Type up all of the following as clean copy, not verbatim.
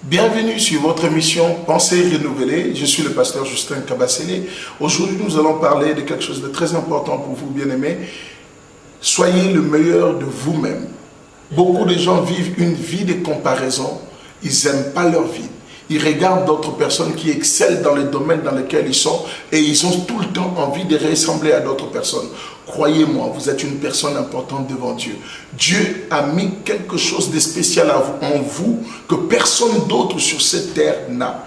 Bienvenue sur votre émission Pensée renouvelée. Je suis le pasteur Justin Kabasele. Aujourd'hui, nous allons parler de quelque chose de très important pour vous, bien-aimés. Soyez le meilleur de vous-même. Beaucoup de gens vivent une vie de comparaison. Ils n'aiment pas leur vie. Ils regardent d'autres personnes qui excellent dans les domaines dans lesquels ils sont et ils ont tout le temps envie de ressembler à d'autres personnes. Croyez-moi, vous êtes une personne importante devant Dieu. Dieu a mis quelque chose de spécial en vous que personne d'autre sur cette terre n'a.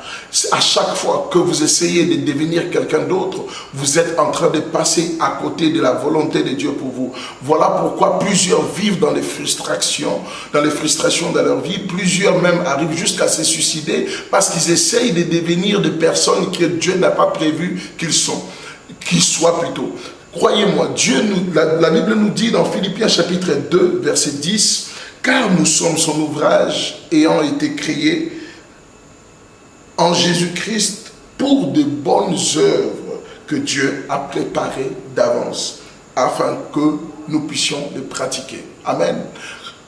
À chaque fois que vous essayez de devenir quelqu'un d'autre, vous êtes en train de passer à côté de la volonté de Dieu pour vous. Voilà pourquoi plusieurs vivent dans les frustrations dans leur vie. Plusieurs même arrivent jusqu'à se suicider parce qu'ils essayent de devenir des personnes que Dieu n'a pas prévu qu'ils soient plutôt. Croyez-moi, la Bible nous dit dans Philippiens chapitre 2, verset 10, « Car nous sommes son ouvrage ayant été créés en Jésus-Christ pour de bonnes œuvres que Dieu a préparées d'avance, afin que nous puissions les pratiquer. » Amen.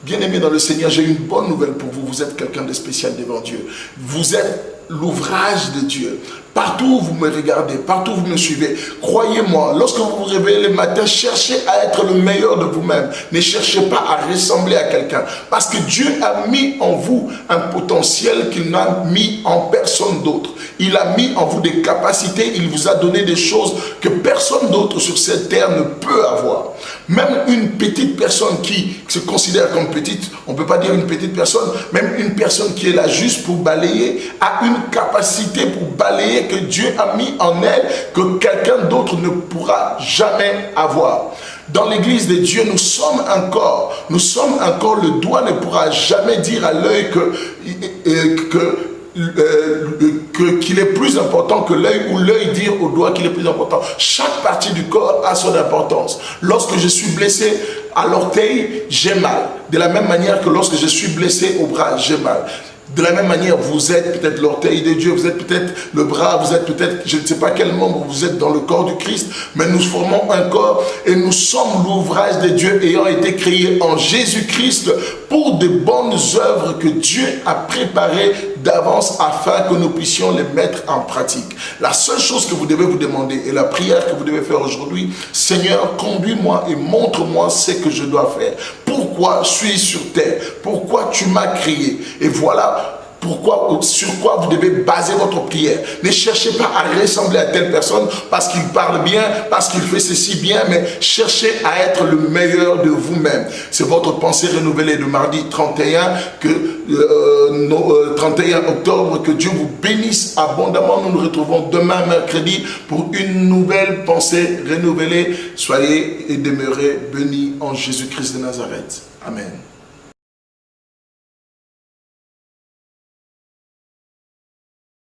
Bien-aimés dans le Seigneur, j'ai une bonne nouvelle pour vous. Vous êtes quelqu'un de spécial devant Dieu. Vous êtes l'ouvrage de Dieu. Partout où vous me regardez, partout où vous me suivez, croyez-moi, lorsque vous vous réveillez le matin, cherchez à être le meilleur de vous-même. Ne cherchez pas à ressembler à quelqu'un. Parce que Dieu a mis en vous un potentiel qu'il n'a mis en personne d'autre. Il a mis en vous des capacités, il vous a donné des choses que personne d'autre sur cette terre ne peut avoir. Même une petite personne qui se considère comme petite, on ne peut pas dire une petite personne, même une personne qui est là juste pour balayer, a une capacité pour balayer que Dieu a mis en elle, que quelqu'un d'autre ne pourra jamais avoir. Dans l'église de Dieu, nous sommes encore le doigt ne pourra jamais dire à l'œil qu'il est plus important que l'œil, ou l'œil dire au doigt qu'il est plus important. Chaque partie du corps a son importance. Lorsque je suis blessé à l'orteil, j'ai mal. De la même manière que lorsque je suis blessé au bras, j'ai mal. De la même manière, vous êtes peut-être l'orteil de Dieu, vous êtes peut-être le bras, vous êtes peut-être, je ne sais pas quel membre vous êtes dans le corps du Christ, mais nous formons un corps et nous sommes l'ouvrage de Dieu ayant été créé en Jésus-Christ pour de bonnes œuvres que Dieu a préparées d'avance afin que nous puissions les mettre en pratique. La seule chose que vous devez vous demander et la prière que vous devez faire aujourd'hui, Seigneur, conduis-moi et montre-moi ce que je dois faire. Pourquoi suis-je sur terre? Pourquoi tu m'as créé? Et voilà sur quoi vous devez baser votre prière. Ne cherchez pas à ressembler à telle personne parce qu'il parle bien, parce qu'il fait ceci bien, mais cherchez à être le meilleur de vous-même. C'est votre pensée renouvelée de mardi 31, 31 octobre. Que Dieu vous bénisse abondamment. Nous nous retrouvons demain mercredi pour une nouvelle pensée renouvelée. Soyez et demeurez bénis en Jésus-Christ de Nazareth. Amen.